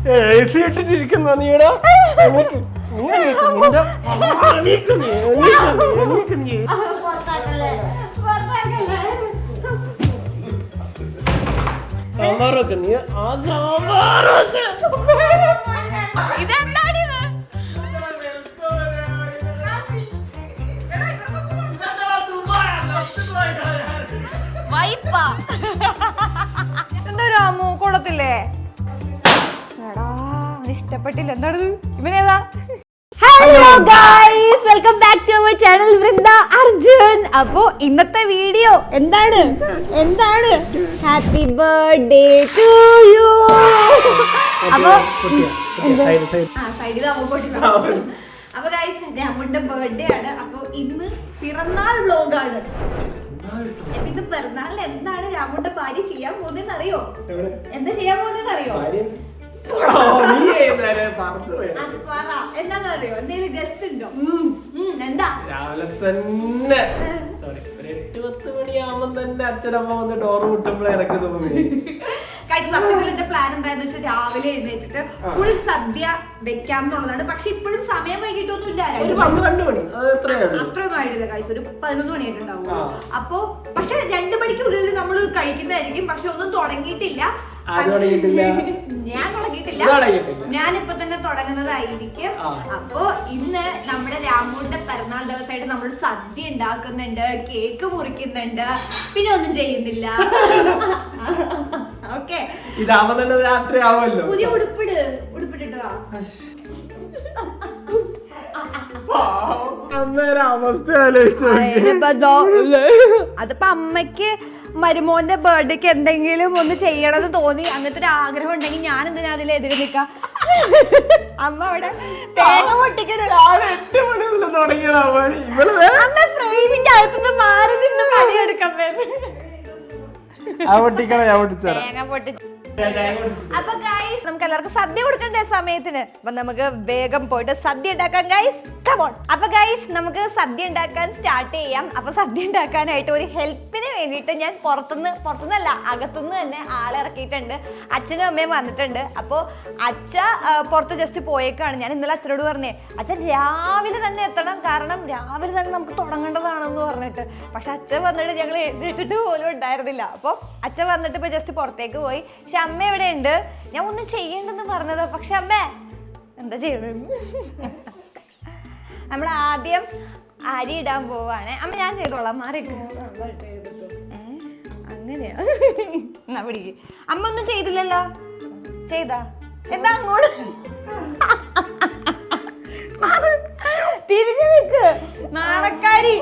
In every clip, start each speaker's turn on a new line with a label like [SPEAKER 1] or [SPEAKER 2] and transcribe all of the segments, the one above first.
[SPEAKER 1] AC ഇട്ടിട്ടിരിക്കുന്ന നീടാ സാമ്പാറൊക്കെ നീ ആ സാമ്പാറൊക്കെ
[SPEAKER 2] എന്താ രാമു കൊള്ളത്തില്ലേ? എടാ ഇഷ്ടപ്പെട്ടില്ല. എന്താണ് ഇവനേതാ? Hello guys, welcome back to our channel Vrinda Arjun. അപ്പോ ഇന്നത്തെ വീഡിയോ എന്താണ് ഹാപ്പി ബർത്ത്ഡേ ടു യു. അപ്പൊ അപ്പൊ ഗൈസ് രാമുന്റെ ബർത്ത്ഡേ ആണ്. അപ്പൊ ഇന്ന് പിറന്നാൾ വ്ലോഗാണ്. ഇത് പിറന്നാളിൽ എന്താണ് രാമുന്റെ ഭാര്യ ചെയ്യാൻ പോകുന്നതെന്ന് അറിയോ? എന്താ ചെയ്യാൻ പോകുന്നതെന്ന് അറിയോ? എന്താന്നറിയോ? എന്തെങ്കിലും ഗസ്റ്റ് ഉണ്ടോ? എന്താ
[SPEAKER 1] രാവിലെ തന്നെ 8-10 മണിയാവുമ്പോ തന്നെ അച്ഛനമ്മ വന്ന് ഡോറ് മുട്ടുമ്പോഴേ ഇറക്കി തോന്നി.
[SPEAKER 2] സത്യത്തിന്റെ പ്ലാൻ എന്താന്ന് വെച്ചാൽ രാവിലെ എഴുന്നേറ്റിട്ട് ഫുൾ സദ്യ വെക്കാം എന്നുള്ളതാണ്. പക്ഷെ ഇപ്പോഴും സമയം വൈകിട്ടൊന്നും ഇല്ല.
[SPEAKER 1] ഒരു 12 മണി
[SPEAKER 2] അത്രയൊന്നും ആയിട്ടില്ല ഗൈസ്, ഒരു 11 മണിയായിട്ടുണ്ടാവും. അപ്പൊ പക്ഷെ 2 മണിക്കുള്ളിൽ നമ്മൾ കഴിക്കുന്നതായിരിക്കും. പക്ഷെ ഒന്നും തുടങ്ങിയിട്ടില്ല. ഞാൻ തുടങ്ങിയിട്ടില്ല, ഞാനിപ്പോ തന്നെ തുടങ്ങുന്നതായിരിക്കും. അപ്പൊ ഇന്ന് നമ്മുടെ രാമുവിന്റെ പിറന്നാൾ ദിവസമായിട്ട് നമ്മൾ സദ്യ ഉണ്ടാക്കുന്നുണ്ട്, കേക്ക് മുറിക്കുന്നുണ്ട്, പിന്നെ ഒന്നും ചെയ്യുന്നില്ല. ഓക്കെ,
[SPEAKER 1] ഇതാവുമ്പോ തന്നെ രാത്രി ആവുമല്ലോ.
[SPEAKER 2] പുതിയ ഉടുപ്പിട്ടിട്ടോ
[SPEAKER 1] അവസ്ഥ ആലോചിച്ചു.
[SPEAKER 2] അതിപ്പോ അമ്മയ്ക്ക് മരുമോന്റെ ബർത്ത്ഡേക്ക് എന്തെങ്കിലും ഒന്ന് ചെയ്യണമെന്ന് തോന്നി, അങ്ങനത്തെ ഒരു ആഗ്രഹം ഉണ്ടെങ്കിൽ ഞാൻ എന്തിനാ അതിലെതിര് നിൽക്കാം. അമ്മ അവിടെ തേങ്ങ പൊട്ടിക്കണ അമ്മ ഫ്രെയിമിന്റെ അകത്തുനിന്ന് മാറി നിന്ന് പണിയെടുക്കാൻ തേങ്ങ പൊട്ടിച്ചു. അപ്പൊ ഗൈസ് നമുക്ക് എല്ലാവർക്കും സദ്യ കൊടുക്കണ്ടേ സമയത്തിന്. അപ്പൊ നമുക്ക് വേഗം പോയിട്ട് സദ്യ ഉണ്ടാക്കാം ഗൈസ്. കമോൺ. അപ്പൊ ഗൈസ് നമുക്ക് സദ്യ ഉണ്ടാക്കാൻ സ്റ്റാർട്ട് ചെയ്യാം. അപ്പൊ സദ്യ ഉണ്ടാക്കാനായിട്ട് ഒരു ഹെൽപ്പിന് വേണ്ടിയിട്ട് ഞാൻ പുറത്തുനിന്നല്ല അകത്തുനിന്ന് തന്നെ ആളെ ഇറക്കിയിട്ടുണ്ട്. അച്ഛനും അമ്മയും വന്നിട്ടുണ്ട്. അപ്പോൾ അച്ഛ പുറത്ത് ജസ്റ്റ് പോയേക്കാണ്. ഞാൻ ഇന്നലെ അച്ഛനോട് പറഞ്ഞേ അച്ഛൻ രാവിലെ തന്നെ എത്തണം, കാരണം രാവിലെ തന്നെ നമുക്ക് തുടങ്ങേണ്ടതാണെന്ന് പറഞ്ഞിട്ട്. പക്ഷെ അച്ഛൻ വന്നിട്ട് ഞങ്ങൾ എഴുതിച്ചിട്ട് പോലും ഉണ്ടായിരുന്നില്ല. അപ്പോൾ അച്ഛൻ വന്നിട്ട് ഇപ്പൊ ജസ്റ്റ് പുറത്തേക്ക് പോയി. പക്ഷെ അമ്മ എവിടെ ഉണ്ട്? ഞാൻ ഒന്നും ചെയ്യണ്ടെന്ന് പറഞ്ഞതാ. പക്ഷെ അമ്മ എന്താ ചെയ്യണെന്ന് നമ്മൾ ആദ്യം അരി ഇടാൻ പോവാണ്. അമ്മ ഞാൻ ചെയ്തോളാം, മാറി അങ്ങനെയാ. എന്നാ പിടിക്ക്. അമ്മ ഒന്നും ചെയ്തില്ലല്ലോ. ചെയ്താ എന്താ അങ്ങോട്ട് തിരിഞ്ഞു നിക്ക് നാണക്കാരി.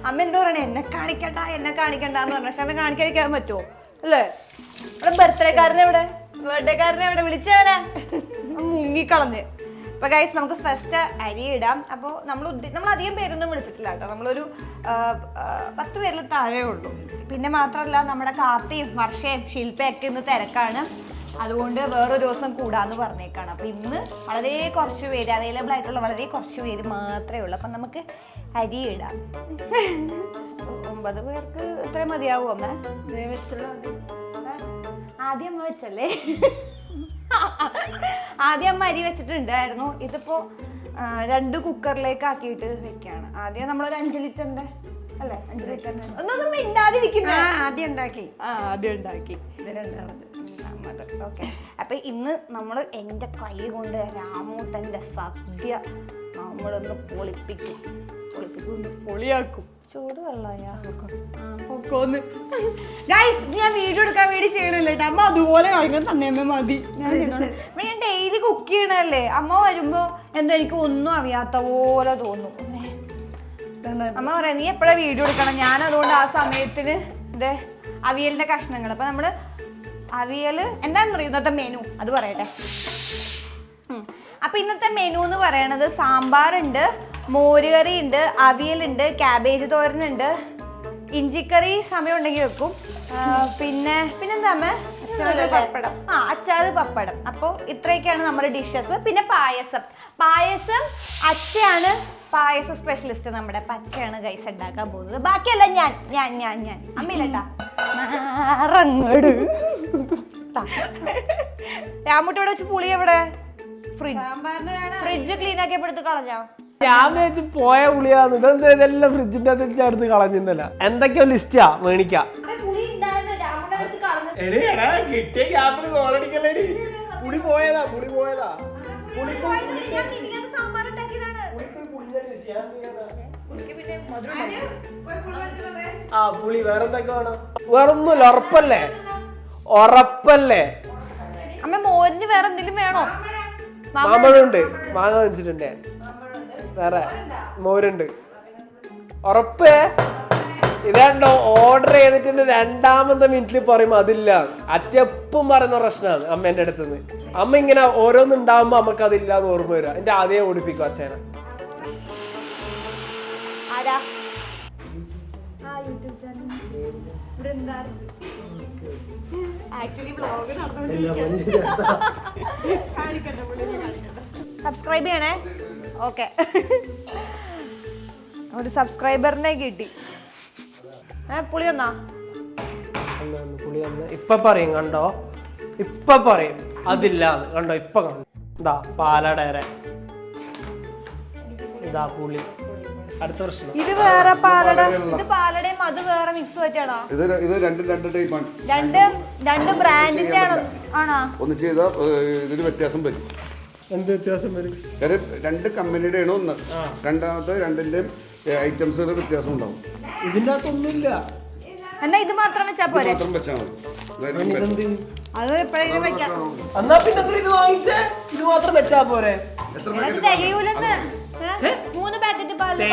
[SPEAKER 2] അമ്മ എന്താ പറയണേ? എന്നെ കാണിക്കണ്ടെന്ന് പറഞ്ഞു. പക്ഷെ അമ്മ കാണിക്കാതിരിക്കാൻ പറ്റുമോ? അല്ലേ? ഇവിടെ ബർത്ത്ഡേക്കാരനെ വിളിച്ചവനെ മുങ്ങിക്കളഞ്ഞ്. അപ്പൊ ഗൈസ് നമുക്ക് ഫസ്റ്റ് അരി ഇടാം. അപ്പോൾ നമ്മൾ അധികം പേരൊന്നും വിളിച്ചിട്ടില്ല കേട്ടോ. നമ്മളൊരു 10 പേരിൽ താഴെ ഉള്ളൂ. പിന്നെ മാത്രമല്ല നമ്മുടെ കാർത്തിയും വർഷയും ശില്പയൊക്കെ ഇന്ന് തിരക്കാണ്. അതുകൊണ്ട് വേറൊരു ദിവസം കൂടാന്ന് പറഞ്ഞേക്കാണ്. അപ്പൊ ഇന്ന് വളരെ കുറച്ച് പേര് അവൈലബിൾ ആയിട്ടുള്ള വളരെ കുറച്ച് പേര് മാത്രമേ ഉള്ളൂ. അപ്പൊ നമുക്ക് അരി ഇടാം. 9 പേർക്ക് ഇത്രയും മതിയാവും അമ്മ? ആദ്യം അമ്മ വെച്ചല്ലേ? ആദ്യം അമ്മ അരി വെച്ചിട്ടുണ്ടായിരുന്നു. ഇതിപ്പോ 2 കുക്കറിലേക്ക് ആക്കിയിട്ട് വെക്കാണ്. ആദ്യം നമ്മളൊരു 5 ലിറ്ററിന്റെ അല്ലേ? 5 ലിറ്ററിന്റെ ഒന്നൊന്നും മിണ്ടാതിരിക്കുന്ന ആദ്യം ഉണ്ടാക്കി ഇത് രണ്ടാമത്. ഓക്കെ, അപ്പൊ ഇന്ന് നമ്മൾ എൻ്റെ കൈ കൊണ്ട് രാമൂട്ടൻ്റെ സദ്യ നമ്മളൊന്ന് പൊളിയാക്കും. ചൂട് വെള്ളമായാ പൊക്കോന്ന്. ഗൈസ് ഞാൻ വീഡിയോ എടുക്കാൻ വേണ്ടി ചെയ്യണല്ലോ കേട്ടോ. അമ്മ അതുപോലെ കഴിക്കാൻ തന്നെ മതി. ഞാൻ ഡെയിലി കുക്ക് ചെയ്യണല്ലേ. അമ്മ വരുമ്പോ എന്താ എനിക്ക് ഒന്നും അറിയാത്ത പോലെ തോന്നും. അമ്മ പറയാ നീ എപ്പോഴാ വീഡിയോ എടുക്കണം? ഞാൻ അതുകൊണ്ട് ആ സമയത്തിന് ഇതേ അവിയലിന്റെ കഷ്ണങ്ങൾ. അപ്പൊ നമ്മള് അവിയൽ എന്താണെന്ന് അറിയോ ഇന്നത്തെ മെനു? അത് പറയട്ടെ. അപ്പൊ ഇന്നത്തെ മെനു എന്ന് പറയണത് സാമ്പാറുണ്ട്, മോരുകറി ഉണ്ട്, അവിയലുണ്ട്, ക്യാബേജ് തോരനുണ്ട്, ഇഞ്ചിക്കറി സമയം ഉണ്ടെങ്കിൽ വെക്കും, പിന്നെന്താ അമ്മ? അച്ചാറ്, പപ്പടം. അപ്പോൾ ഇത്രയൊക്കെയാണ് നമ്മുടെ ഡിഷസ്. പിന്നെ പായസം അച്ഛയാണ് പായസ സ്പെഷ്യലിസ്റ്റ്. നമ്മുടെ പച്ചയാണ് ഗൈസ് ഉണ്ടാക്കാൻ പോകുന്നത്. ബാക്കിയല്ല ഞാൻ അമ്മയില്ലട്ടാ. രാമുട്ടി ഇവിടെ വെച്ച് പുളി എവിടെ? ഫ്രിഡ്ജ് ക്ലീൻ ആക്കി എടുത്ത് കളഞ്ഞോ?
[SPEAKER 1] ഞാൻ വെച്ച് പോയ പുളിയാന്ന്. ഇതെന്താ ഇതെല്ലാം ഫ്രിഡ്ജിന്റെ അടുത്ത് കളഞ്ഞില്ല. എന്തൊക്കെയോ ലിസ്റ്റാ മേണിക്കാം. കിട്ടിയ ക്യാപ്പിൽ ഗോളടിക്കല്ലേടി. പുളി പോയതാ. ആ പുളി വേറെന്തൊക്കെ വേണം? വേറൊന്നുമില്ല. ഉറപ്പല്ലേ?
[SPEAKER 2] അമ്മ മോരിന് വേറെ എന്തെങ്കിലും വേണോ?
[SPEAKER 1] മാമ്പഴമുണ്ട്, മാങ്ങ വെച്ചിട്ടുണ്ട്, വേറെ മോരുണ്ട്. ഉറപ്പ്? ഇതാണ്ടോ ഓർഡർ ചെയ്തിട്ടുണ്ട്. രണ്ടാമത്തെ മിനിറ്റിൽ പറയുമ്പോ അതില്ല. അച്ചെപ്പം പറയുന്ന പ്രശ്നമാണ് അമ്മേന്റെ അടുത്തുനിന്ന്. അമ്മ ഇങ്ങനെ ഓരോന്നുണ്ടാവുമ്പോ നമുക്ക് അതില്ലാന്ന് ഓർമ്മ വരിക. എന്റെ ആദ്യം ഓടിപ്പിക്കും അച്ഛനെ.
[SPEAKER 2] സബ്സ്ക്രൈബ് ചെയ്യണേ. ഓക്കെ, ഒരു സബ്സ്ക്രൈബറിനെ കിട്ടി. പുളി വന്നാ
[SPEAKER 1] പുളി വന്ന് ഇപ്പൊ പറയും. കണ്ടോ, ഇപ്പൊ പറയും അതില്ലാന്ന്. കണ്ടോ, ഇപ്പൊ കണ്ടോ. ഇതാ പാലടേരെ, ഇതാ പുളി. അടുത്ത പ്രശ്നം
[SPEAKER 2] ഇത് വേറെ പാലട. ഇത് പാലടയും അത് വേറെ മിക്സ് പറ്റാണോ?
[SPEAKER 3] ഇത് രണ്ട് ടൈപ്പാണ്.
[SPEAKER 2] രണ്ട് ബ്രാൻഡിന്റെ ആണോ?
[SPEAKER 3] ഒന്ന് ചെയ്ത ഇതിന് വ്യത്യാസം വരും.
[SPEAKER 1] എന്ത് വ്യത്യാസം വരും?
[SPEAKER 3] രണ്ട് കമ്പനിയുടെ ആണ് ഒന്ന്. രണ്ടാമത്തെ രണ്ടിന്റെയും ഐറ്റംസുകൾ വ്യത്യാസം ഉണ്ടാവും.
[SPEAKER 1] ഇതിന്റെ അകത്തൊന്നുമില്ല.
[SPEAKER 2] എന്നാ ഇത് മാത്രം വെച്ചാ പോരെ?
[SPEAKER 3] മാത്രം വെച്ചാൽ മതി.
[SPEAKER 2] അത് എപ്പോഴെങ്കിലും വെക്കാം.
[SPEAKER 1] എന്നാ പിന്നെ ഇത് വാങ്ങിച്ചേ, ഇത് മാത്രം വെച്ചാ പോരെ?
[SPEAKER 2] തികയൂലെന്ന്. 3 പാക്കറ്റ് പാല്.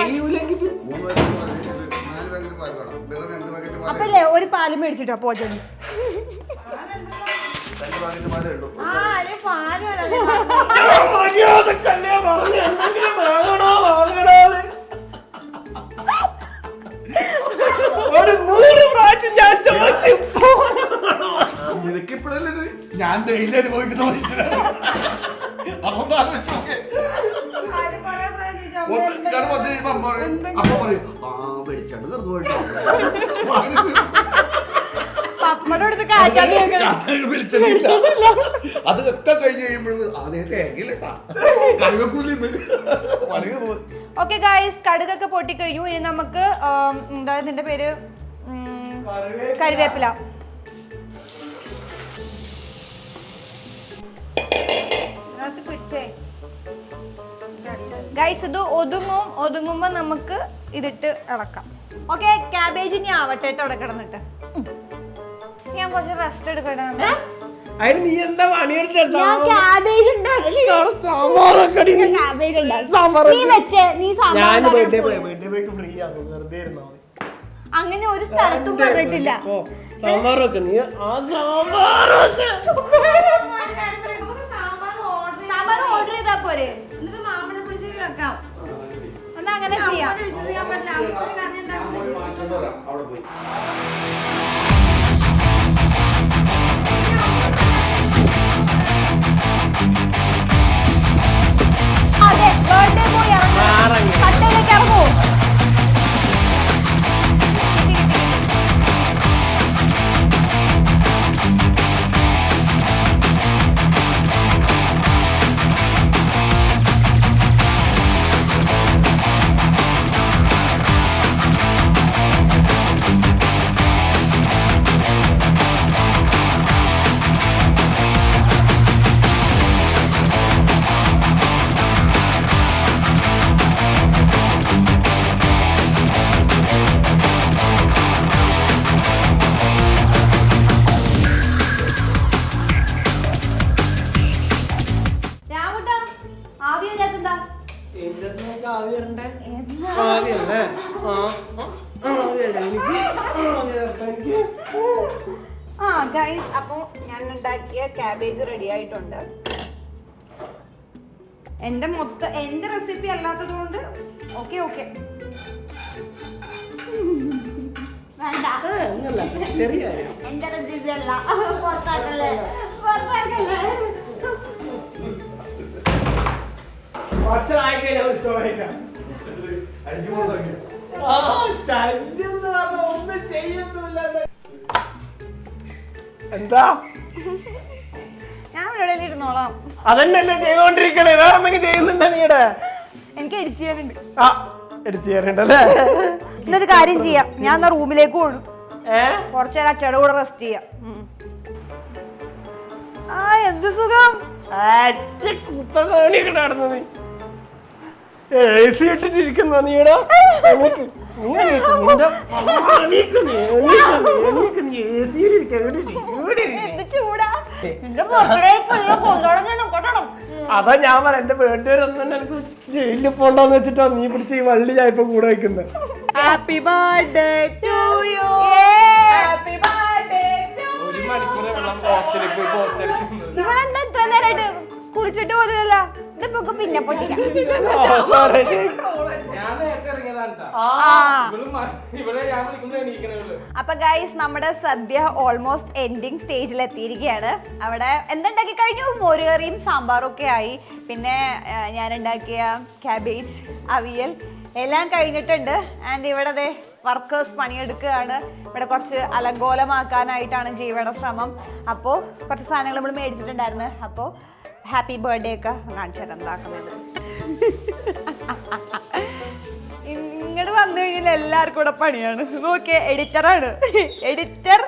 [SPEAKER 2] അപ്പല്ലേ ഒരു പാല് മേടിച്ചിട്ടോ പോച്ചോളി.
[SPEAKER 3] ഞാൻ ഡെയിലി അനുഭവിക്കുന്ന മനുഷ്യനാണ്. അതൊക്കെ കഴിഞ്ഞ് കഴിയുമ്പോഴും
[SPEAKER 2] ഓക്കെ ഗൈസ്, കടുകൊക്കെ പൊട്ടിക്കഴിഞ്ഞു. ഇനി നമുക്ക് എന്താ ഇതിന്റെ പേര്, കറിവേപ്പില. ഗൈസ് ഇത് ഒതുങ്ങുമ്പോ നമുക്ക് ഇതിട്ട് ഇളക്കാം. ഓക്കെ, ക്യാബേജ് ഇനി ആവട്ടെ കേട്ടോ കിടന്നിട്ട്. ഞാൻ കുറച്ച് റെസ്റ്റ് എടുക്കട്ടെ.
[SPEAKER 1] നീ എന്താ പണിയെടുത്ത?
[SPEAKER 2] അങ്ങനെ ഒരു സ്ഥലത്തും പറഞ്ഞിട്ടില്ല.
[SPEAKER 1] സാമ്പാറൊക്കെ നീ
[SPEAKER 2] സാമ്പാർ ഓർഡർ ചെയ്താ പോരെ? എന്നിട്ട് മാമ്പഴ പിടിച്ചിട്ട് വെക്കാം. എന്നാ അങ്ങനെ ചെയ്യാം. അതെ, ബർത്ത്ഡേ പോയി ഇറങ്ങും. കട്ടയിലേക്ക് ഇറങ്ങൂ. ഗൈസ്, അപ്പോൾ ഞാൻ ഉണ്ടാക്കിയ ക്യാബേജ് റെഡി ആയിട്ടുണ്ട്. എന്റെ റെസിപ്പി അല്ലാത്തത് കൊണ്ട് ഓക്കെ വേണ്ട. എന്റെ റെസിപ്പി അല്ല, പുറത്താക്കല്ലേ.
[SPEAKER 1] എന്താ
[SPEAKER 2] ഞാൻ എവിടെയും ഇരുന്നോളാം.
[SPEAKER 1] അതന്നെയല്ലേ ചെയ്തോണ്ടിരിക്കണേ, വേറെ എന്തെങ്കിലും ചെയ്യുന്നുണ്ടോ നീടെ?
[SPEAKER 2] എനിക്ക് എഡിറ്റ് ചെയ്യാനുണ്ട്.
[SPEAKER 1] ആ എഡിറ്റ് ചെയ്യാറുണ്ടല്ലേ?
[SPEAKER 2] ഇന്നൊരു കാര്യം ചെയ്യാം, ഞാൻ എന്നാ റൂമിലേക്ക് പോകും. കുറച്ചു നേരം അച്ഛയുടെ കൂടെ റെസ്റ്റ് ചെയ്യാം. ആ എന്ത് സുഖം.
[SPEAKER 1] നടന്നത് AC ഇട്ടിട്ടിരിക്കുന്നോ നീടാ? അതാ ഞാൻ പറയാം, എന്റെ ബർത്ത്ഡേ വരെ എനിക്ക് ജയിലിൽ പോണ്ടെന്ന് വെച്ചിട്ടാ നീ പിടിച്ച് ഈ വള്ളി ചായപ്പോ കൂടെ വെക്കുന്നത്.
[SPEAKER 2] Happy birthday to you. Happy birthday to you.
[SPEAKER 1] ഒരു മണിക്കൂർ വെള്ളം ഹോസ്റ്റലിൽ പോയി
[SPEAKER 2] ഇവനെന്താ ഇത്ര നേരമായിട്ട് കുളിച്ചിട്ട് പോലുമില്ല? ഇതിപ്പോ പിന്നെ പൊട്ടിക്കാം. അപ്പൊ ഗൈസ്, നമ്മുടെ സദ്യ ഓൾമോസ്റ്റ് എൻഡിങ് സ്റ്റേജിൽ എത്തിയിരിക്കുകയാണ്. അവിടെ എന്തുണ്ടാക്കി കഴിഞ്ഞു? മോരുകറിയും സാമ്പാറും ഒക്കെ ആയി. പിന്നെ ഞാൻ ഉണ്ടാക്കിയ ക്യാബേജ്, അവിയൽ എല്ലാം കഴിഞ്ഞിട്ടുണ്ട്. ആൻഡ് ഇവിടെ വർക്കേഴ്സ് പണിയെടുക്കുകയാണ്. ഇവിടെ കുറച്ച് അലങ്കോലമാക്കാനായിട്ടാണ് ജീവയുടെ ശ്രമം. അപ്പോൾ കുറച്ച് സാധനങ്ങൾ നമ്മൾ മേടിച്ചിട്ടുണ്ടായിരുന്നു. അപ്പോൾ ഹാപ്പി ബർത്ത്ഡേ ഒക്കെ കാണിച്ചാൽ എന്താക്കുന്നത്. ഇങ്ങോട്ട് വന്നു കഴിഞ്ഞാൽ എല്ലാവർക്കും കൂടെ പണിയാണ്. നോക്കിയേ, എഡിറ്ററാണ്. Editor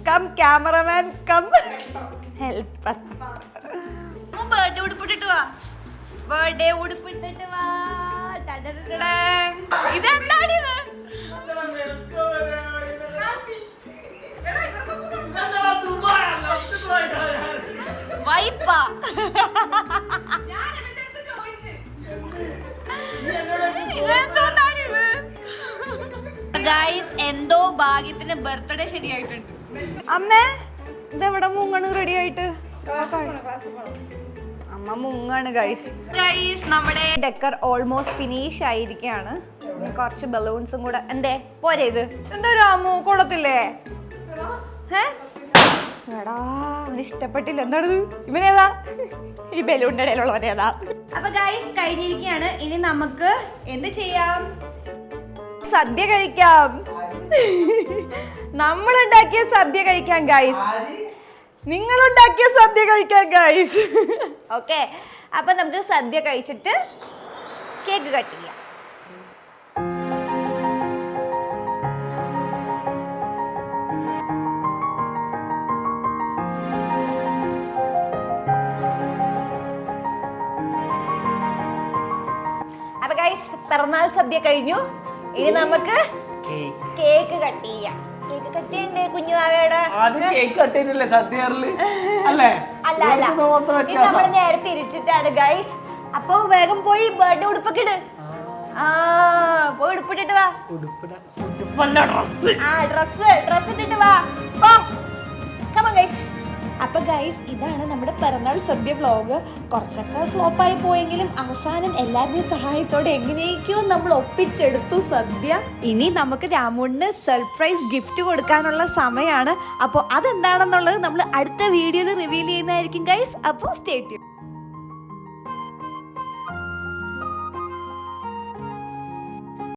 [SPEAKER 2] cum cameraman cum helper. Birthday ഉടുപ്പിട്ടിട്ട് വാ, ബർത്ത്ഡേ ഉടുപ്പിട്ടിട്ട് വാ. ഇതെന്താണിത്? വൈപ്പാ. എന്തോ ഭാഗ്യത്തിന് ബർത്ത്ഡേ ശരിയായിട്ടുണ്ട്. അമ്മേ, ഇതെവിടെ മുങ്ങണ് റെഡി ആയിട്ട്? അമ്മ മുങ്ങാണ് ഗൈസ്. നമ്മുടെ ഡെക്കർ ഓൾമോസ്റ്റ് ഫിനിഷ് ആയിരിക്കാണ്. കുറച്ച് ബലൂൺസും കൂടെ. എന്തേ പോരെ ഇത്? എന്താ രാമു, കൊള്ളത്തില്ലേ? എടാ, അവന് ഇഷ്ടപ്പെട്ടില്ല. എന്താണ് ഇവനേതാ? ഈ ബലൂണിന്റെ ഇടയിലുള്ളവരേതാ? അപ്പൊ ഗൈസ് കഴിഞ്ഞിരിക്കുകയാണ്. ഇനി നമുക്ക് എന്ത് ചെയ്യാം? സദ്യ കഴിക്കാം. നമ്മളുണ്ടാക്കിയ സദ്യ കഴിക്കാം ഗൈസ്. നിങ്ങളുണ്ടാക്കിയ സദ്യ കഴിക്കാം ഗൈസ്. ഓക്കെ, അപ്പൊ നമുക്ക് സദ്യ കഴിച്ചിട്ട് കേക്ക് കട്ട് ചെയ്യാം. അപ്പൊ ഗൈസ്, പിറന്നാൾ സദ്യ കഴിഞ്ഞു. ഇനി നമുക്ക് കേക്ക് കട്ട് ചെയ്യാം. കേക്ക് കട്ട് ചെയ്യണ്ടേ കുഞ്ഞുവാവയുടെ?
[SPEAKER 1] കേക്ക് കട്ട് ചെയ്തില്ലേ സദ്യയില്? അല്ല അല്ല,
[SPEAKER 2] ഇത് നമ്മൾ നേരെ തിരിച്ചിട്ടാണ് ഗൈസ്. അപ്പൊ വേഗം പോയി ബർത്ത്ഡേ ഉടുപ്പൊക്കെ ഇട്. പോയി ഉടുപ്പിട്ടിട്ട് വാ. ഡ്രസ് ഇട്ടിട്ട് വാ. Come on guys. അപ്പൊ ഗൈസ്, ഇതാണ് നമ്മുടെ പിറന്നാൾ സദ്യ വ്ലോഗ്. കുറച്ചൊക്കെ ഫ്ലോപ്പായി പോയെങ്കിലും അവസാനം എല്ലാവരുടെയും സഹായത്തോടെ എങ്ങനെയൊക്കെയോ നമ്മൾ ഒപ്പിച്ചെടുത്തു സദ്യ. ഇനി നമുക്ക് രാമുവിന് സർപ്രൈസ് ഗിഫ്റ്റ് കൊടുക്കാനുള്ള സമയമാണ്. അപ്പോൾ അതെന്താണെന്നുള്ളത് നമ്മൾ അടുത്ത വീഡിയോയിൽ റിവീൽ ചെയ്യുന്നതായിരിക്കും ഗൈസ്. അപ്പോൾ സ്റ്റേ ട്യൂൺ.